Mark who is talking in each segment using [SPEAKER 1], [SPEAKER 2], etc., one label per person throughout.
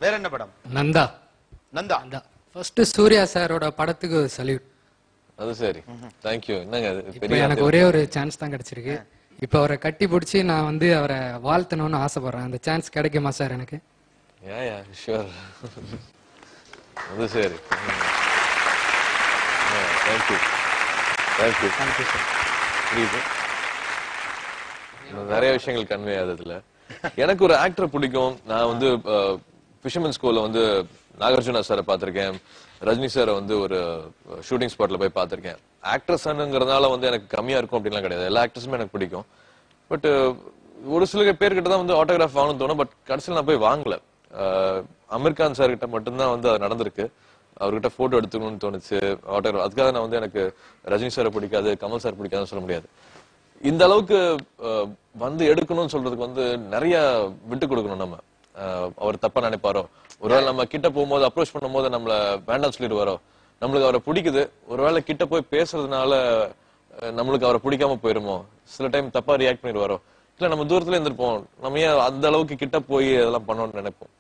[SPEAKER 1] வேற என்ன படம்?
[SPEAKER 2] நந்தா.
[SPEAKER 1] நந்தா.
[SPEAKER 2] ஃபர்ஸ்ட் சூர்யா சாரோட படத்துக்கு சல்யூட்.
[SPEAKER 3] அது சரி, தேங்க்யூ. என்னங்க அது
[SPEAKER 2] இப்போ
[SPEAKER 3] பெரிய
[SPEAKER 2] எனக்கு ஒரே ஒரு சான்ஸ் தான் கிடைச்சிருக்கு. இப்போ அவரை கட்டி பிடிச்சி நான் வந்து அவரை வாழ்த்தணும்னு ஆசைப்படுறேன். அந்த சான்ஸ் கிடைக்குமா சார் எனக்கு?
[SPEAKER 3] Yeah sure. அது சரி, தேங்க்யூ தேங்க்யூ
[SPEAKER 2] தேங்க்யூ சார்.
[SPEAKER 3] புரியுது. நிறைய விஷயங்கள் கன்வே ஆகுதுல. எனக்கு ஒரு ஆக்டர் பிடிக்கும். நான் வந்து ஃபிஷர்மேன் ஸ்கூல்ல வந்து நாகார்ஜுனா சாரை பார்த்திருக்கேன், ரஜினி சாரை வந்து ஒரு ஷூட்டிங் ஸ்பாட்ல போய் பார்த்திருக்கேன். ஆக்ட்ரஸ்ங்கிறதுனால வந்து எனக்கு கம்மியா இருக்கும் அப்படின்லாம் கிடையாது. எல்லா ஆக்டர்ஸுமே எனக்கு பிடிக்கும். பட் ஒரு சில பேர்கிட்ட தான் வந்து ஆட்டோகிராஃப் வாங்கணும்னு தோணும். பட் கடைசியில் நான் போய் வாங்கல. அமீர் கான் சார் கிட்ட மட்டும்தான் வந்து அது நடந்திருக்கு. அவர்கிட்ட போட்டோ எடுத்துக்கணும்னு தோணுச்சு, ஆட்டோகிராஃப். அதுக்காக நான் வந்து எனக்கு ரஜினி சாரை பிடிக்காது, கமல் சார் பிடிக்காதுன்னு சொல்ல முடியாது. இந்த அளவுக்கு வந்து எடுக்கணும்னு சொல்றதுக்கு வந்து நிறைய விட்டு கொடுக்கணும். நம்ம அவர் தப்பா நினைப்பாரோ, ஒருவேளை நம்ம கிட்ட போகும்போது அப்ரோச் பண்ணும் போது நம்மள வேண்டாம் சொல்லிடுவாரோ, நம்மளுக்கு அவரை பிடிக்குது, ஒருவேளை கிட்ட போய் பேசுறதுனால நம்மளுக்கு அவரை பிடிக்காம போயிருமோ, சில டைம் தப்பா ரியாக்ட் பண்ணிடுவாரோ, இல்ல நம்ம தூரத்துல இருந்திருப்போம், நம்ம ஏன் அந்த அளவுக்கு கிட்ட போய் அதெல்லாம் பண்ணணும்னு நினைப்போம்.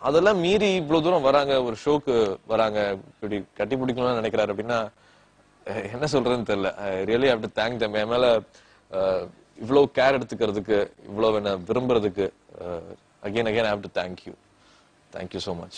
[SPEAKER 3] அதெல்லாம் மீறி இவ்வளவு தூரம் வராங்க, ஒரு ஷோக்கு வராங்க, இப்படி கட்டி பிடிக்கணும்னு நினைக்கிறாரு அப்படின்னா என்ன சொல்றதுன்னு தெரியல. I really have to thank them. என் மேல இவ்வளவு கேர் எடுத்துக்கிறதுக்கு, இவ்வளவு என்ன விரும்புறதுக்கு, again I have to thank you so much.